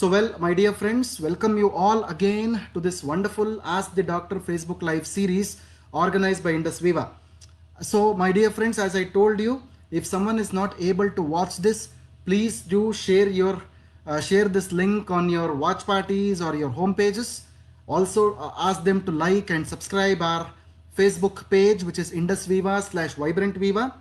Well, my dear friends, welcome you all again to this wonderful Ask the Doctor Facebook Live series organized by Indus Viva. My dear friends, as I told you, if someone is not able to watch this, please do share this link on your watch parties or your home pages. Also, ask them to like and subscribe our Facebook page, which is Indus Viva / Vibrant Viva.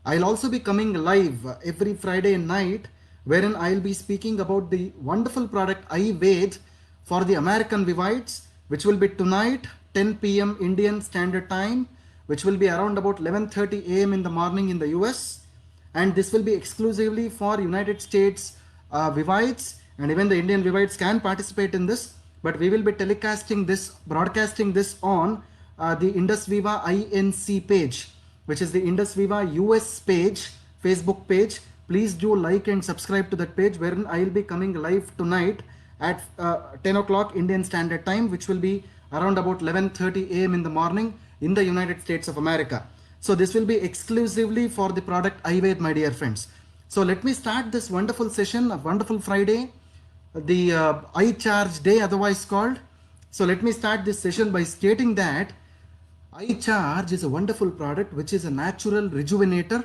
I'll also be coming live every Friday night, wherein I'll be speaking about the wonderful product iWait for the American Vivites, which will be tonight 10 p.m. Indian Standard Time, which will be around about 11:30 a.m. in the morning in the US, and this will be exclusively for United States Vivites, and even the Indian Vivites can participate in this. But we will be broadcasting this on the Indus Viva INC page, which is the Indus Viva US page, Facebook page. Please do like and subscribe to that page, wherein I will be coming live tonight at 10 o'clock Indian Standard Time, which will be around about 11:30 a.m. in the morning in the United States of America. So this will be exclusively for the product iWait, my dear friends. So let me start this wonderful session, a wonderful Friday, the iCharge day otherwise called. So let me start this session by stating that iCharge is a wonderful product which is a natural rejuvenator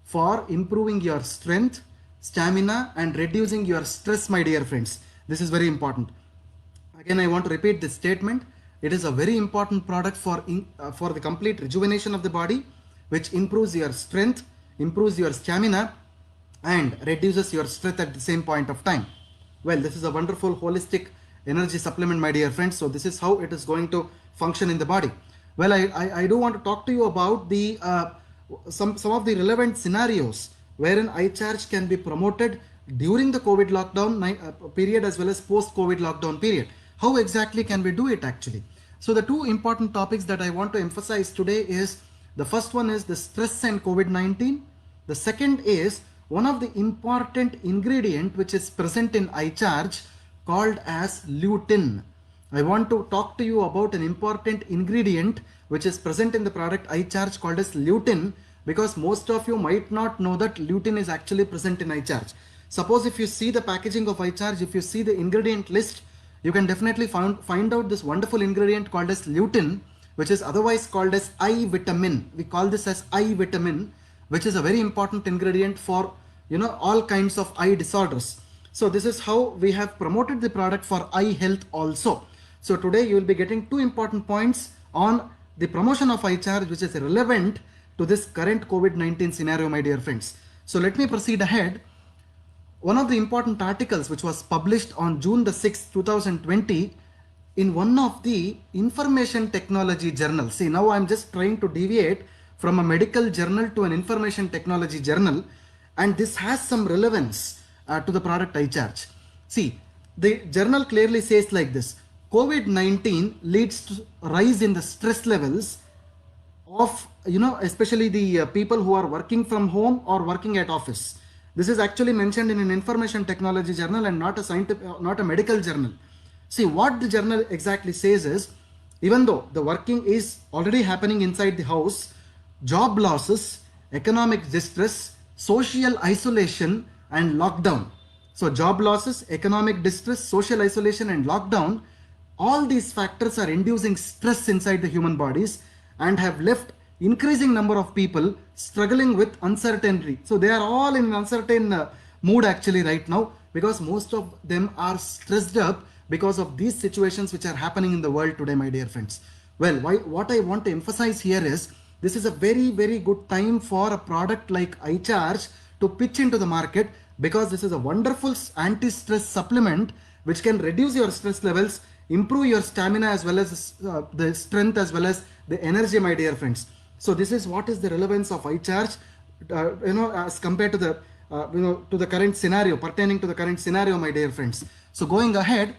for improving your strength, stamina and reducing your stress, my dear friends. This is very important. Again, I want to repeat this statement. It is a very important product for the complete rejuvenation of the body, which improves your strength, improves your stamina and reduces your stress at the same point of time. Well, this is a wonderful holistic energy supplement, my dear friends. So this is how it is going to function in the body. Well, I do want to talk to you about the some of the relevant scenarios wherein iCharge can be promoted during the COVID lockdown period as well as post-COVID lockdown period. How exactly can we do it actually? So the two important topics that I want to emphasize today is, the first one is the stress and COVID-19. The second is one of the important ingredient which is present in iCharge called as lutein. I want to talk to you about an important ingredient which is present in the product iCharge called as lutein, because most of you might not know that lutein is actually present in iCharge. Suppose if you see the packaging of iCharge, if you see the ingredient list, you can definitely find out this wonderful ingredient called as lutein, which is otherwise called as eye vitamin. We call this as eye vitamin, which is a very important ingredient for all kinds of eye disorders. So this is how we have promoted the product for eye health also. So today you will be getting two important points on the promotion of iCharge, which is relevant to this current COVID-19 scenario, my dear friends. So let me proceed ahead. One of the important articles which was published on June the 6th, 2020 in one of the information technology journals. See, now I'm just trying to deviate from a medical journal to an information technology journal, and this has some relevance to the product iCharge. See, the journal clearly says like this: COVID-19 leads to rise in the stress levels of especially the people who are working from home or working at office. This is actually mentioned in an information technology journal and not a medical journal. See, what the journal exactly says is, even though the working is already happening inside the house, job losses, economic distress, social isolation and lockdown. So job losses, economic distress, social isolation and lockdown, all these factors are inducing stress inside the human bodies and have left increasing number of people struggling with uncertainty. So they are all in an uncertain mood actually right now, because most of them are stressed up because of these situations which are happening in the world today, my dear friends. Well, what I want to emphasize here is, this is a very, very good time for a product like iCharge to pitch into the market, because this is a wonderful anti-stress supplement which can reduce your stress levels, improve your stamina as well as the strength as well as the energy, my dear friends. So this is what is the relevance of iCharge as compared to the to the current scenario, pertaining to the current scenario, my dear friends. So going ahead,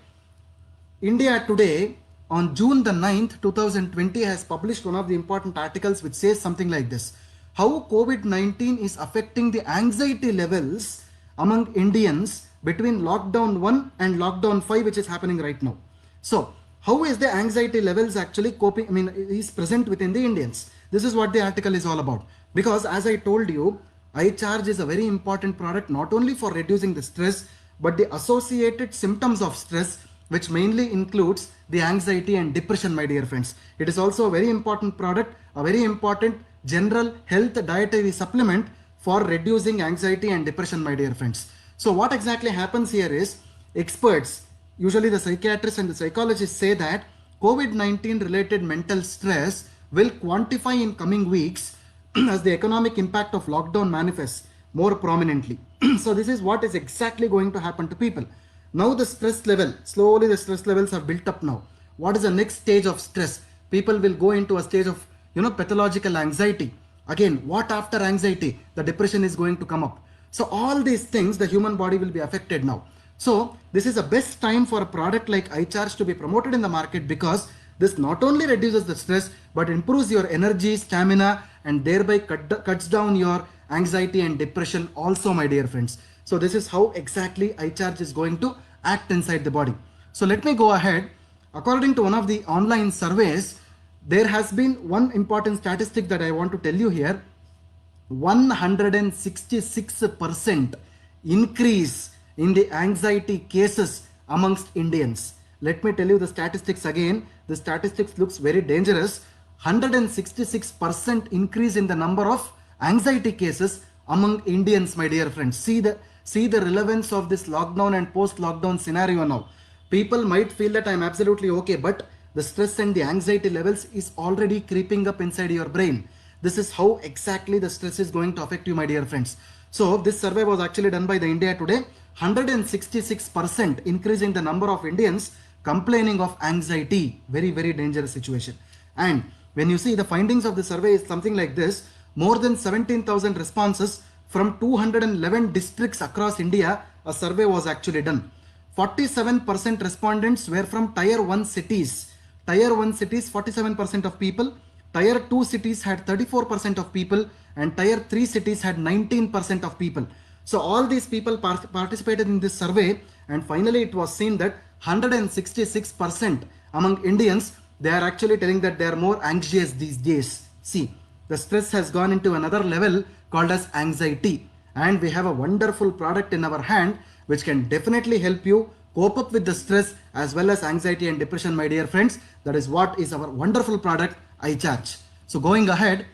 India Today on June the 9th, 2020 has published one of the important articles which says something like this: how COVID-19 is affecting the anxiety levels among Indians between lockdown 1 and lockdown 5, which is happening right now. So how is the anxiety levels actually coping, is present within the Indians? This is what the article is all about. Because as I told you, iCharge is a very important product, not only for reducing the stress, but the associated symptoms of stress, which mainly includes the anxiety and depression, my dear friends. It is also a very important product, a very important general health dietary supplement for reducing anxiety and depression, my dear friends. So what exactly happens here is, experts, usually the psychiatrists and the psychologists, say that COVID-19 related mental stress will quantify in coming weeks as the economic impact of lockdown manifests more prominently. So this is what is exactly going to happen to people. Now the stress level, slowly the stress levels have built up now. What is the next stage of stress? People will go into a stage of, pathological anxiety. Again, what after anxiety? The depression is going to come up. So all these things, the human body will be affected now. So this is the best time for a product like iCharge to be promoted in the market, because this not only reduces the stress but improves your energy, stamina, and thereby cuts down your anxiety and depression also, my dear friends. So this is how exactly iCharge is going to act inside the body. So let me go ahead. According to one of the online surveys, there has been one important statistic that I want to tell you here. 166% increase in the anxiety cases amongst Indians. Let me tell you the statistics again. The statistics looks very dangerous. 166% increase in the number of anxiety cases among Indians, my dear friends. See the relevance of this lockdown and post-lockdown scenario now. People might feel that I'm absolutely okay, but the stress and the anxiety levels is already creeping up inside your brain. This is how exactly the stress is going to affect you, my dear friends. So this survey was actually done by the India Today. 166% increase in the number of Indians complaining of anxiety. Very, very dangerous situation. And when you see the findings of the survey is something like this: more than 17,000 responses from 211 districts across India, a survey was actually done. 47% respondents were from Tier 1 cities. Tier 1 cities, 47% of people. Tier 2 cities had 34% of people, and Tier 3 cities had 19% of people. So all these people participated in this survey, and finally it was seen that 166% among Indians, they are actually telling that they are more anxious these days. See, the stress has gone into another level called as anxiety, and we have a wonderful product in our hand which can definitely help you cope up with the stress as well as anxiety and depression, my dear friends. That is what is our wonderful product, iCharge. So going ahead,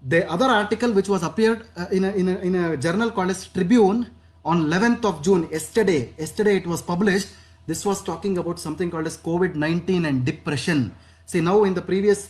the other article which was appeared in a journal called as Tribune on 11th of June, yesterday it was published. This was talking about something called as COVID-19 and depression. See, now in the previous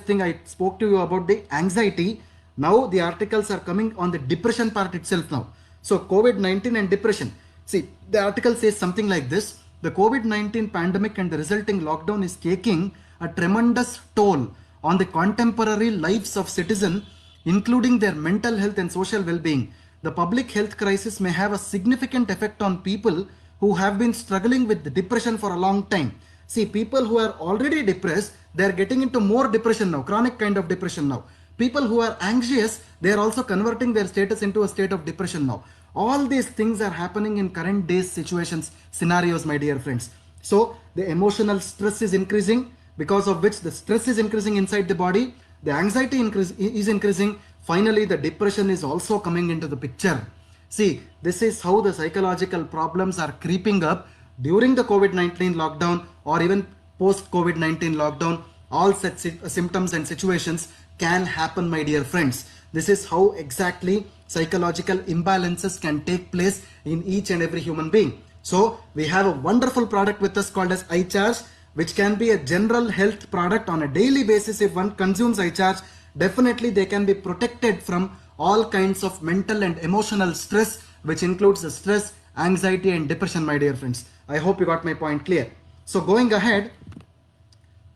thing I spoke to you about the anxiety. Now the articles are coming on the depression part itself now. So COVID-19 and depression. See, the article says something like this: the COVID-19 pandemic and the resulting lockdown is taking a tremendous toll on the contemporary lives of citizens, including their mental health and social well-being. The public health crisis may have a significant effect on people who have been struggling with depression for a long time. See, people who are already depressed, they are getting into more depression now, chronic kind of depression now. People who are anxious, they are also converting their status into a state of depression now. All these things are happening in current days situations, scenarios, my dear friends. So the emotional stress is increasing, because of which the stress is increasing inside the body, the anxiety is increasing. Finally, the depression is also coming into the picture. See, this is how the psychological problems are creeping up during the COVID-19 lockdown or even post-COVID-19 lockdown. All such symptoms and situations can happen, my dear friends. This is how exactly psychological imbalances can take place in each and every human being. So we have a wonderful product with us called as iCharge, which can be a general health product on a daily basis. If one consumes iCharge, definitely they can be protected from all kinds of mental and emotional stress, which includes the stress, anxiety and depression, my dear friends. I hope you got my point clear. So going ahead,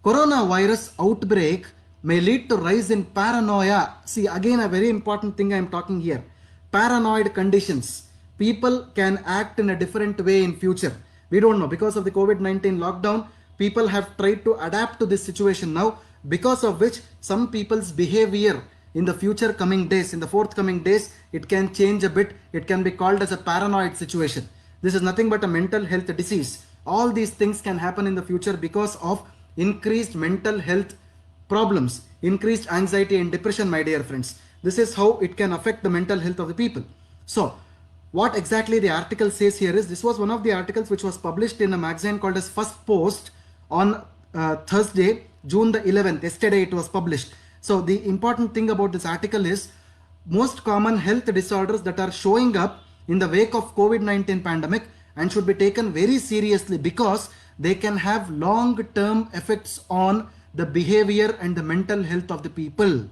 coronavirus outbreak may lead to rise in paranoia. See, again a very important thing I am talking here. Paranoid conditions. People can act in a different way in future. We don't know, because of the COVID-19 lockdown, people have tried to adapt to this situation now, because of which some people's behavior in the future coming days, in the forthcoming days, it can change a bit. It can be called as a paranoid situation. This is nothing but a mental health disease. All these things can happen in the future because of increased mental health problems, increased anxiety and depression, my dear friends. This is how it can affect the mental health of the people. So What exactly the article says here is, this was one of the articles which was published in a magazine called as First Post on Thursday, June the 11th. Yesterday it was published. So the important thing about this article is, most common health disorders that are showing up in the wake of COVID-19 pandemic and should be taken very seriously, because they can have long-term effects on the behavior and the mental health of the people.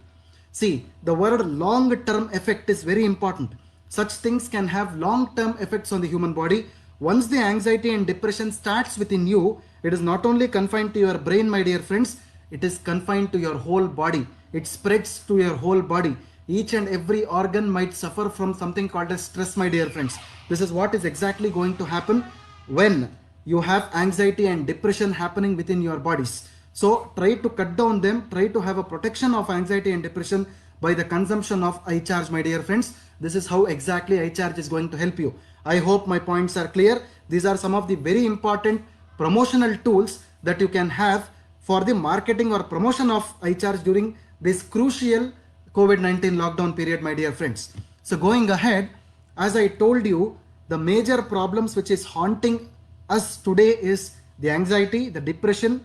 See, the word long-term effect is very important. Such things can have long-term effects on the human body. Once the anxiety and depression starts within you, it is not only confined to your brain, my dear friends, it is confined to your whole body. It spreads to your whole body. Each and every organ might suffer from something called as stress, my dear friends. This is what is exactly going to happen when you have anxiety and depression happening within your bodies. So try to cut down them, try to have a protection of anxiety and depression by the consumption of iCharge, my dear friends. This is how exactly iCharge is going to help you. I hope my points are clear. These are some of the very important promotional tools that you can have for the marketing or promotion of iCharge during this crucial COVID-19 lockdown period, my dear friends. So going ahead, as I told you, the major problems which is haunting us today is the anxiety, the depression,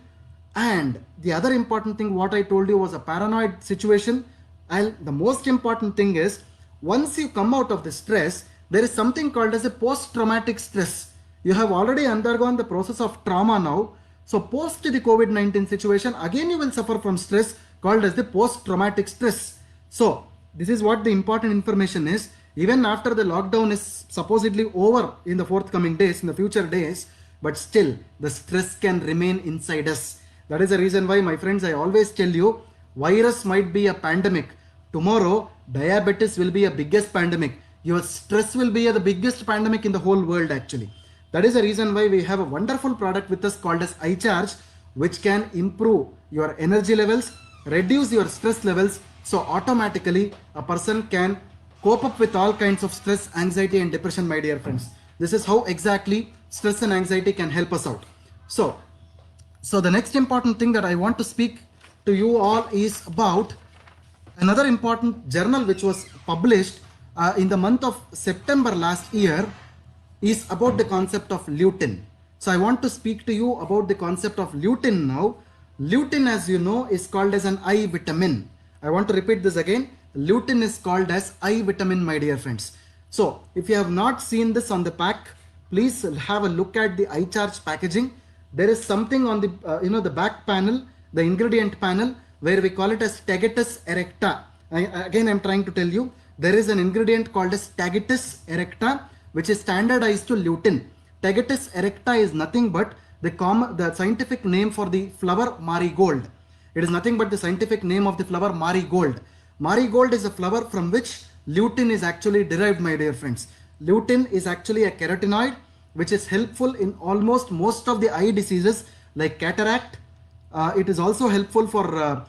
and the other important thing what I told you was a paranoid situation. And the most important thing is, once you come out of the stress, there is something called as a post-traumatic stress. You have already undergone the process of trauma now. So post the COVID-19 situation, again you will suffer from stress called as the post-traumatic stress. So this is what the important information is. Even after the lockdown is supposedly over in the forthcoming days, in the future days, but still the stress can remain inside us. That is the reason why, my friends, I always tell you, virus might be a pandemic. Tomorrow, diabetes will be a biggest pandemic. Your stress will be the biggest pandemic in the whole world actually. That is the reason why we have a wonderful product with us called as iCharge, which can improve your energy levels, reduce your stress levels. So automatically a person can cope up with all kinds of stress, anxiety and depression, my dear friends. This is how exactly stress and anxiety can help us out. So the next important thing that I want to speak to you all is about another important journal which was published in the month of September last year, is about the concept of lutein. So I want to speak to you about the concept of lutein now. Lutein, as you know, is called as an eye vitamin. I want to repeat this again. Lutein is called as eye vitamin, my dear friends. So if you have not seen this on the pack, please have a look at the iCharge packaging. There is something on the the back panel, the ingredient panel, where we call it as Tagetes erecta. Again, I'm trying to tell you, there is an ingredient called as Tagetes erecta, which is standardized to lutein. Tagetes erecta is nothing but the scientific name for the flower marigold. It is nothing but the scientific name of the flower marigold. Marigold is a flower from which lutein is actually derived, my dear friends. Lutein is actually a carotenoid which is helpful in almost most of the eye diseases like cataract. It is also helpful for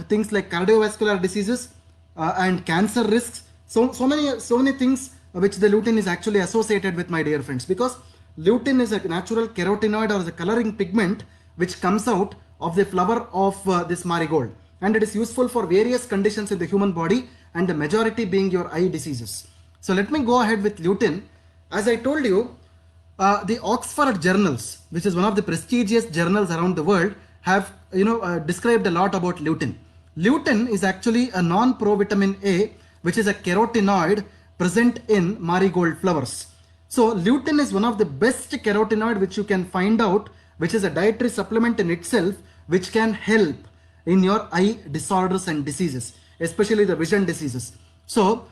things like cardiovascular diseases and cancer risks. So many things which the lutein is actually associated with, my dear friends, because lutein is a natural carotenoid or the coloring pigment which comes out of the flower of this marigold, and it is useful for various conditions in the human body, and the majority being your eye diseases. So let me go ahead with lutein. As I told you, the Oxford journals, which is one of the prestigious journals around the world, have described a lot about lutein. Lutein is actually a non-provitamin A, which is a carotenoid present in marigold flowers. So lutein is one of the best carotenoid which you can find out, which is a dietary supplement in itself, which can help in your eye disorders and diseases, especially the vision diseases. So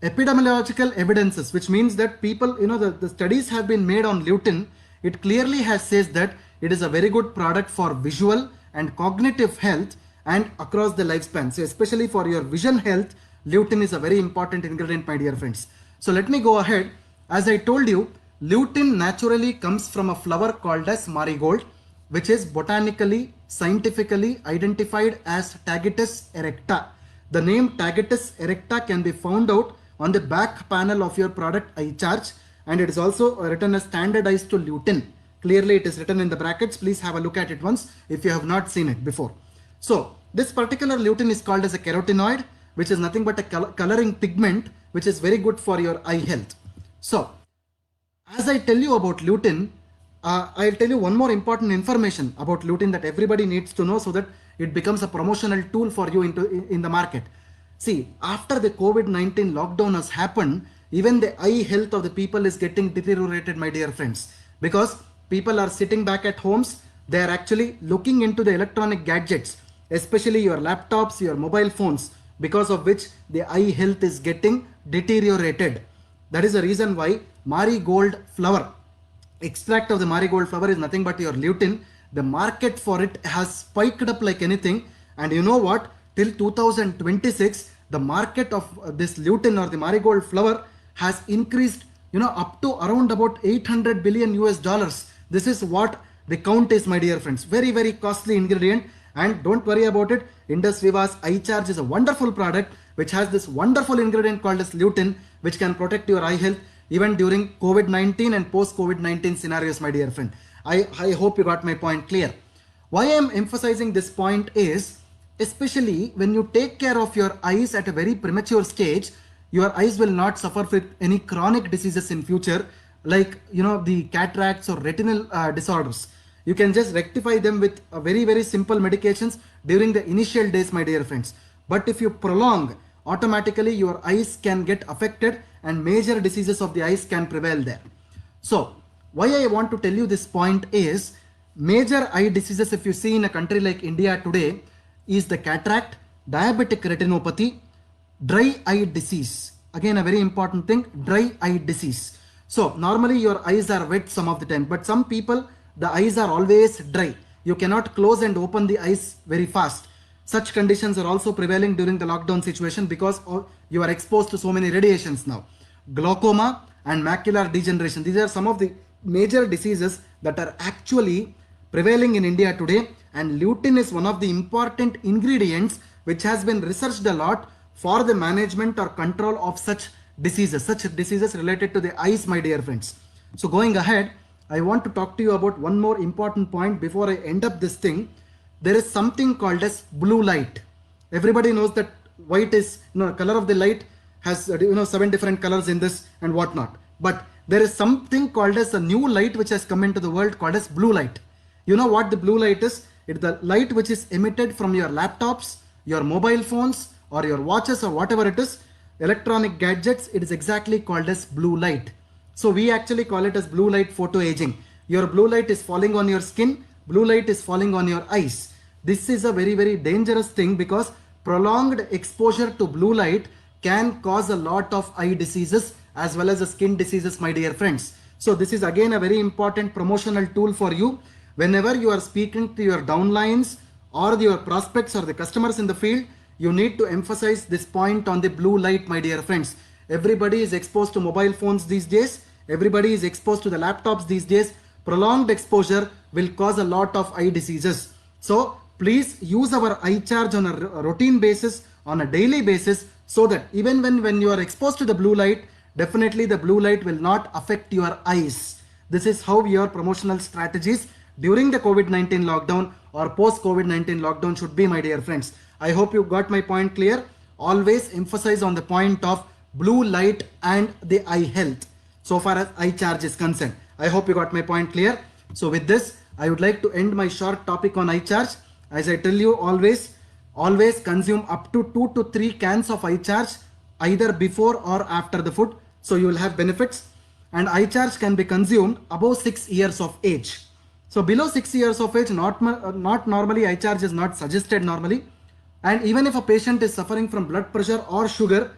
epidemiological evidences, which means that people, the studies have been made on lutein. It clearly has says that it is a very good product for visual and cognitive health and across the lifespan. So especially for your vision health, lutein is a very important ingredient, my dear friends. So let me go ahead. As I told you, lutein naturally comes from a flower called as marigold, which is botanically, scientifically identified as Tagetes erecta. The name Tagetes erecta can be found out on the back panel of your product iCharge, and it is also written as standardized to lutein. Clearly it is written in the brackets. Please have a look at it once if you have not seen it before. So this particular lutein is called as a carotenoid, which is nothing but a coloring pigment which is very good for your eye health. So as I tell you about lutein, I'll tell you one more important information about lutein that everybody needs to know so that it becomes a promotional tool for you in the market. See, after the COVID-19 lockdown has happened, even the eye health of the people is getting deteriorated, my dear friends, because people are sitting back at homes. They are actually looking into the electronic gadgets, especially your laptops, your mobile phones, because of which the eye health is getting deteriorated. That is the reason why marigold flower, extract of the marigold flower is nothing but your lutein. The market for it has spiked up like anything. And you know what? Till 2026, the market of this lutein or the marigold flower has increased, up to around about 800 billion US dollars. This is what the count is, my dear friends. Very, very costly ingredient. And don't worry about it. Indus Viva's Eye Charge is a wonderful product which has this wonderful ingredient called as lutein, which can protect your eye health even during COVID-19 and post-COVID-19 scenarios, my dear friend. I hope you got my point clear. Why I am emphasizing this point is, especially when you take care of your eyes at a very premature stage, your eyes will not suffer with any chronic diseases in future, like the cataracts or retinal disorders. You can just rectify them with very, very simple medications during the initial days, my dear friends. But if you prolong, automatically your eyes can get affected and major diseases of the eyes can prevail there. So why I want to tell you this point is, major eye diseases if you see in a country like India today is the cataract, diabetic retinopathy, dry eye disease. Again, a very important thing, dry eye disease. So normally your eyes are wet some of the time, but some people, the eyes are always dry. You cannot close and open the eyes very fast. Such conditions are also prevailing during the lockdown situation because you are exposed to so many radiations now. Glaucoma and macular degeneration. These are some of the major diseases that are actually prevailing in India today, and lutein is one of the important ingredients which has been researched a lot for the management or control of such diseases related to the eyes, my dear friends. So going ahead, I want to talk to you about one more important point before I end up this thing. There is something called as blue light. Everybody knows that white is, color of the light has, 7 different colors in this and whatnot. But there is something called as a new light which has come into the world called as blue light. You know what the blue light is? It's the light which is emitted from your laptops, your mobile phones, or your watches, or whatever it is, electronic gadgets. It is exactly called as blue light. So we actually call it as blue light photo aging. Your blue light is falling on your skin, blue light is falling on your eyes. This is a very, very dangerous thing because prolonged exposure to blue light can cause a lot of eye diseases as well as skin diseases, my dear friends. So this is again a very important promotional tool for you. Whenever you are speaking to your downlines or your prospects or the customers in the field, you need to emphasize this point on the blue light, my dear friends. Everybody is exposed to mobile phones these days. Everybody is exposed to the laptops these days. Prolonged exposure will cause a lot of eye diseases. So please use our eye charge on a routine basis, on a daily basis, so that even when you are exposed to the blue light, definitely the blue light will not affect your eyes. This is how your promotional strategies during the COVID-19 lockdown or post-COVID-19 lockdown should be, my dear friends. I hope you got my point clear. Always emphasize on the point of blue light and the eye health so far as eye charge is concerned. I hope you got my point clear. So with this, I would like to end my short topic on eye charge. As I tell you, always consume up to 2 to 3 cans of eye charge either before or after the food. So you will have benefits. And eye charge can be consumed above 6 years of age. So below 6 years of age, not normally eye charge is not suggested normally. And even if a patient is suffering from blood pressure or sugar,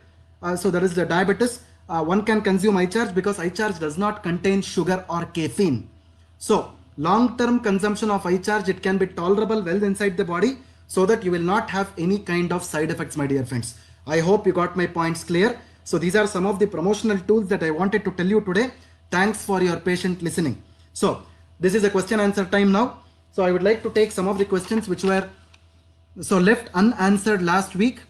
so that is the diabetes, one can consume eye charge because eye charge does not contain sugar or caffeine. So long-term consumption of eye charge, it can be tolerable well inside the body so that you will not have any kind of side effects, my dear friends. I hope you got my points clear. So these are some of the promotional tools that I wanted to tell you today. Thanks for your patient listening. So this is a question answer time now. So I would like to take some of the questions which were left unanswered last week.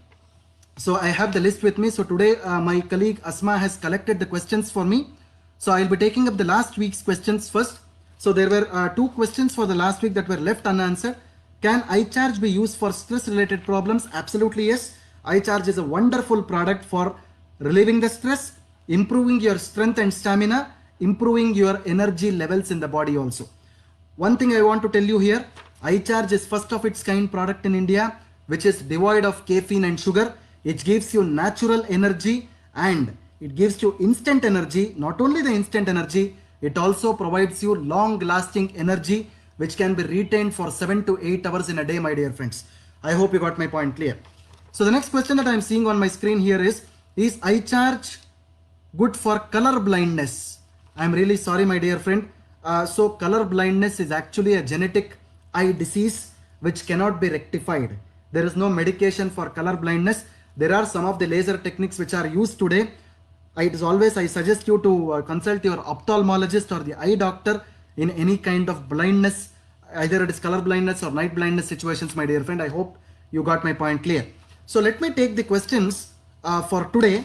So I have the list with me. So today my colleague Asma has collected the questions for me. So I'll be taking up the last week's questions first. So there were 2 questions for the last week that were left unanswered. Can eye charge be used for stress related problems? Absolutely yes. Eye charge is a wonderful product for relieving the stress improving your strength and stamina, improving your energy levels in the body also. One thing I want to tell you here, iCharge is first of its kind product in India which is devoid of caffeine and sugar. It gives you natural energy and it gives you instant energy. Not only the instant energy, it also provides you long lasting energy which can be retained for 7 to 8 hours in a day, my dear friends. I hope you got my point clear. So the next question that I am seeing on my screen here is iCharge good for color blindness? I am really sorry, my dear friend. So color blindness is actually a genetic eye disease which cannot be rectified. There is no medication for color blindness. There are some of the laser techniques which are used today. I suggest you to consult your ophthalmologist or the eye doctor in any kind of blindness, either it is color blindness or night blindness situations, my dear friend. I hope you got my point clear. So let me take the questions for today.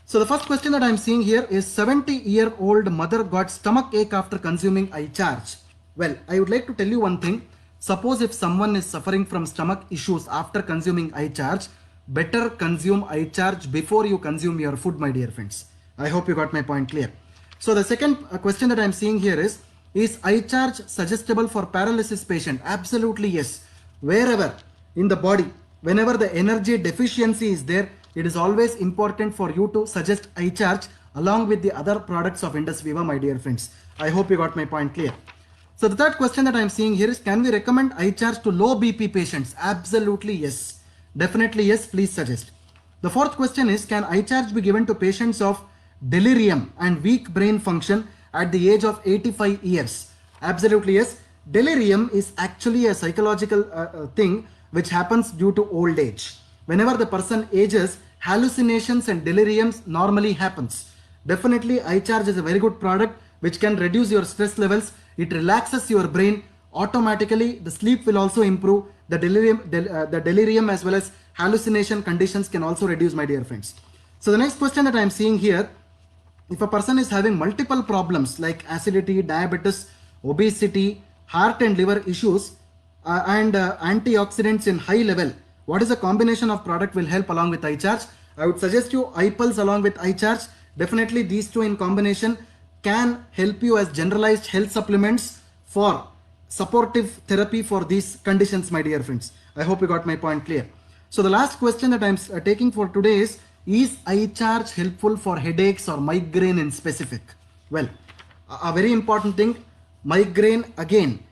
So the first question that I am seeing here is 70-year-old mother got stomach ache after consuming iCharge. Well, I would like to tell you one thing. Suppose if someone is suffering from stomach issues after consuming iCharge, better consume iCharge before you consume your food, my dear friends. I hope you got my point clear. So the second question that I am seeing here is iCharge suggestible for paralysis patient? Absolutely yes. Wherever in the body, whenever the energy deficiency is there, it is always important for you to suggest iCharge along with the other products of Indus Viva, my dear friends. I hope you got my point clear. So the third question that I am seeing here is, can we recommend iCharge to low BP patients? Absolutely yes. Definitely yes, please suggest. The fourth question is, can iCharge be given to patients of delirium and weak brain function at the age of 85 years? Absolutely yes. Delirium is actually a psychological thing which happens due to old age. Whenever the person ages, hallucinations and deliriums normally happens. Definitely iCharge is a very good product which can reduce your stress levels. It relaxes your brain. Automatically the sleep will also improve. The delirium as well as hallucination conditions can also reduce, my dear friends. So the next question that I am seeing here, if a person is having multiple problems like acidity, diabetes, obesity, heart and liver issues and antioxidants in high level, what is a combination of product will help along with iCharge? I would suggest you iPulse along with iCharge. Definitely these two in combination can help you as generalized health supplements for supportive therapy for these conditions, my dear friends. I hope you got my point clear. So the last question that I am taking for today is iCharge helpful for headaches or migraine in specific? Well, a very important thing, migraine again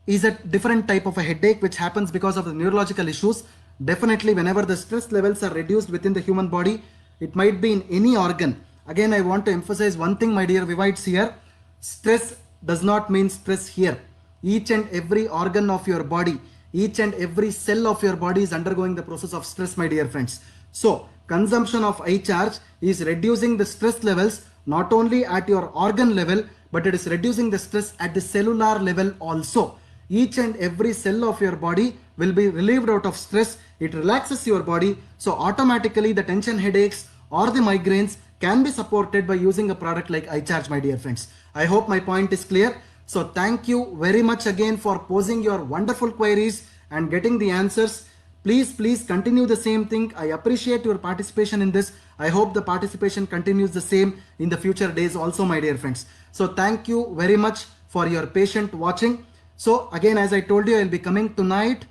is a different type of a headache which happens because of the neurological issues. Definitely whenever the stress levels are reduced within the human body, it might be in any organ. Again, I want to emphasize one thing, my dear Vivites here. Stress does not mean stress here. Each and every organ of your body, each and every cell of your body is undergoing the process of stress, my dear friends. So consumption of iCharge is reducing the stress levels not only at your organ level, but it is reducing the stress at the cellular level also. Each and every cell of your body will be relieved out of stress. It relaxes your body. So automatically the tension headaches or the migraines can be supported by using a product like iCharge, my dear friends. I hope my point is clear. So thank you very much again for posing your wonderful queries and getting the answers. Please continue the same thing. I appreciate your participation in this. I hope the participation continues the same in the future days also, my dear friends. So thank you very much for your patient watching. So again, as I told you, I will be coming tonight,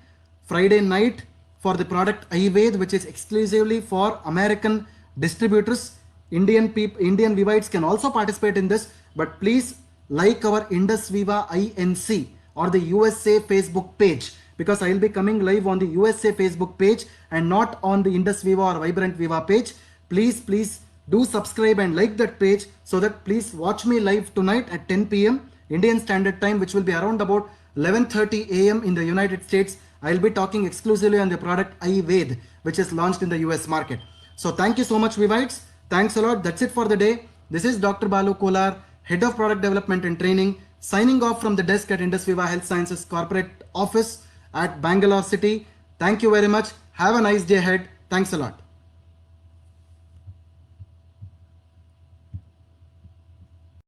Friday night, for the product iVed, which is exclusively for American distributors. Indian Vivites can also participate in this, but please like our Indus Viva INC or the USA Facebook page, because I will be coming live on the USA Facebook page and not on the Indus Viva or Vibrant Viva page. Please do subscribe and like that page, so that please watch me live tonight at 10 p.m. Indian Standard Time, which will be around about 11:30 a.m. in the United States. I will be talking exclusively on the product iVed, which is launched in the US market. So thank you so much, Vivites. Thanks a lot. That's it for the day. This is Dr. Balu Kolar, Head of Product Development and Training, signing off from the desk at Indus Viva Health Sciences Corporate Office at Bangalore City. Thank you very much. Have a nice day ahead. Thanks a lot.